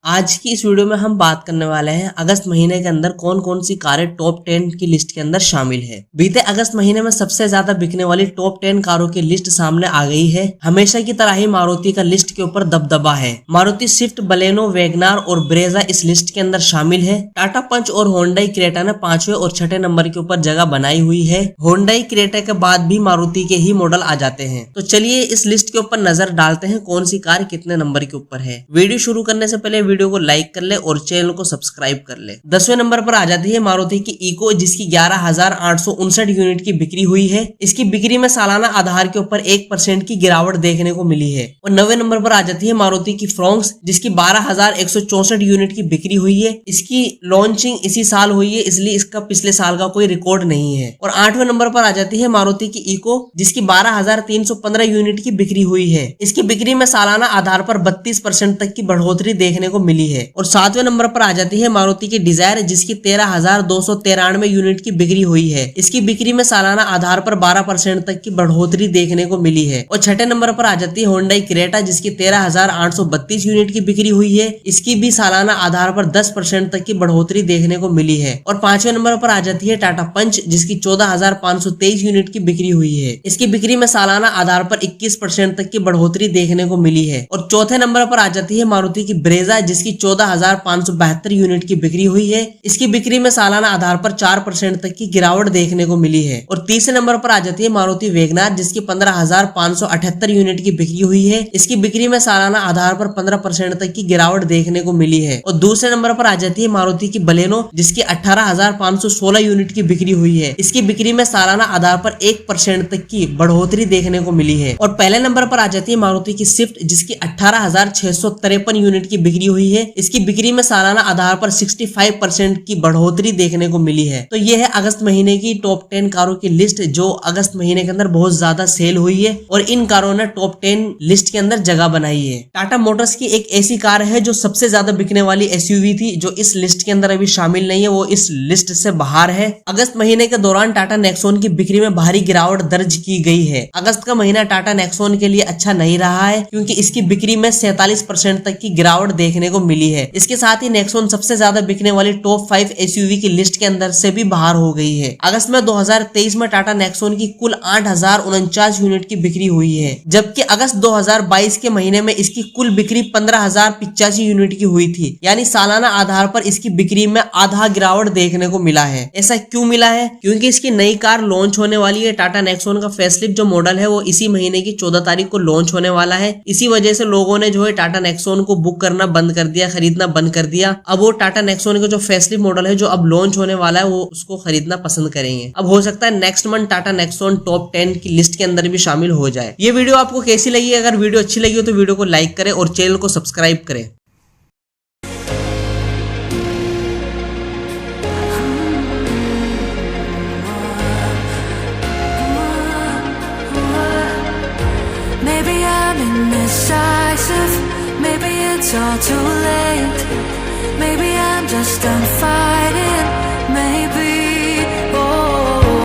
आज की इस वीडियो में हम बात करने वाले हैं अगस्त महीने के अंदर कौन कौन सी कारें टॉप 10 की लिस्ट के अंदर शामिल है। बीते अगस्त महीने में सबसे ज्यादा बिकने वाली टॉप 10 कारों की लिस्ट सामने आ गई है। हमेशा की तरह ही मारुति का लिस्ट के ऊपर दबदबा है। मारुति स्विफ्ट, बलेनो, वैगनार और ब्रेजा इस लिस्ट के अंदर शामिल है। टाटा पंच और होंडा क्रेटा ने 5वें और 6ठे नंबर के ऊपर जगह बनाई हुई है। होंडा क्रेटा के बाद भी मारुति के ही मॉडल आ जाते हैं। तो चलिए इस लिस्ट के ऊपर नजर डालते हैं कौन सी कार कितने नंबर के ऊपर है। वीडियो शुरू करने से पहले वीडियो को लाइक कर ले और चैनल को सब्सक्राइब कर ले। 10वें नंबर पर आ जाती है मारुति की इको, जिसकी 11,859 यूनिट की बिक्री हुई है। इसकी बिक्री में सालाना आधार के ऊपर 1% की गिरावट देखने को मिली है। और 9वें नंबर पर आ जाती है मारुति की फ्रोंक्स, जिसकी 12,164 यूनिट की बिक्री हुई है। इसकी लॉन्चिंग इसी साल हुई है, इसलिए इसका पिछले साल का कोई रिकॉर्ड नहीं है। और 8वें नंबर पर आ जाती है मारुति की इको, जिसकी 12,315 यूनिट की बिक्री हुई है। इसकी बिक्री में सालाना आधार पर 32% तक की बढ़ोतरी देखने को मिली है। और 7वें नंबर पर आ जाती है मारुति की डिजायर, जिसकी 13,293 यूनिट की बिक्री हुई है। इसकी बिक्री में सालाना आधार पर 12% तक की बढ़ोतरी देखने को मिली है। और 6ठे नंबर पर आ जाती है होंडा क्रेटा, जिसकी 13,832 यूनिट की बिक्री हुई है। इसकी भी सालाना आधार पर 10% तक की बढ़ोतरी देखने को मिली है। और 5वें नंबर पर आ जाती है टाटा पंच, जिसकी 14,523 यूनिट की बिक्री हुई है। इसकी बिक्री में सालाना आधार पर 21% तक की बढ़ोतरी देखने को मिली है। और चौथे नंबर पर आ जाती है मारुति की ब्रेजा, जिसकी 14,572 यूनिट की बिक्री हुई है। इसकी बिक्री में सालाना आधार पर 4% तक की गिरावट देखने को मिली है। और तीसरे नंबर पर आ जाती है मारुति वैगनार, जिसकी 15,578 यूनिट की बिक्री हुई है। इसकी बिक्री में सालाना आधार पर 15% तक की गिरावट देखने को मिली है। और दूसरे नंबर पर आ जाती है मारुति की बलेनो, जिसकी 18,516 यूनिट की बिक्री हुई है। इसकी बिक्री में सालाना आधार पर 1% तक की बढ़ोतरी देखने को मिली है। और पहले नंबर पर आ जाती है मारुति की स्विफ्ट, जिसकी 18,653 यूनिट की बिक्री हुई है। इसकी बिक्री में सालाना आधार पर 65% की बढ़ोतरी देखने को मिली है। तो ये है अगस्त महीने की टॉप 10 कारों की लिस्ट, जो अगस्त महीने के अंदर बहुत ज्यादा सेल हुई है और इन कारों ने टॉप 10 लिस्ट के अंदर जगह बनाई है। टाटा मोटर्स की एक ऐसी कार है जो सबसे ज्यादा बिकने वाली एसयूवी थी, जो इस लिस्ट के अंदर अभी शामिल नहीं है, वो इस लिस्ट से बाहर है। अगस्त महीने के दौरान टाटा नेक्सॉन की बिक्री में भारी गिरावट दर्ज की गई है। अगस्त का महीना टाटा नेक्सॉन के लिए अच्छा नहीं रहा है, क्योंकि इसकी बिक्री में 47% तक की गिरावट देखने को मिली है। इसके साथ ही नेक्सॉन सबसे ज्यादा बिकने वाली टॉप 5 एसयूवी की लिस्ट के अंदर से भी बाहर हो गई है। अगस्त में 2023 में टाटा नेक्सॉन की कुल 8,049 यूनिट की बिक्री हुई है, जबकि अगस्त 2022 के महीने में इसकी कुल बिक्री 15,085 यूनिट की हुई थी। यानी सालाना आधार पर इसकी बिक्री में आधा गिरावट देखने को मिला है। ऐसा क्यों मिला है? क्योंकि इसकी नई कार लॉन्च होने वाली है। टाटा नेक्सॉन का फेसलिफ्ट जो मॉडल है वो इसी महीने की 14 तारीख को लॉन्च होने वाला है। इसी वजह से लोगों ने जो है टाटा नेक्सॉन को बुक करना बंद कर दिया, खरीदना बंद कर दिया। अब वो टाटा नेक्सॉन का जो फेसलिफ्ट मॉडल है जो अब लॉन्च होने वाला है वो उसको खरीदना पसंद करेंगे। अब हो सकता है next month Tata Nexon top 10 की लिस्ट के अंदर भी शामिल हो जाए। ये वीडियो आपको कैसी लगी? अगर वीडियो अच्छी लगी हो तो वीडियो को लाइक करें और चैनल को सब्सक्राइब करें। Maybe I'm indecisive, maybe it's all too late. Maybe I'm just done fighting.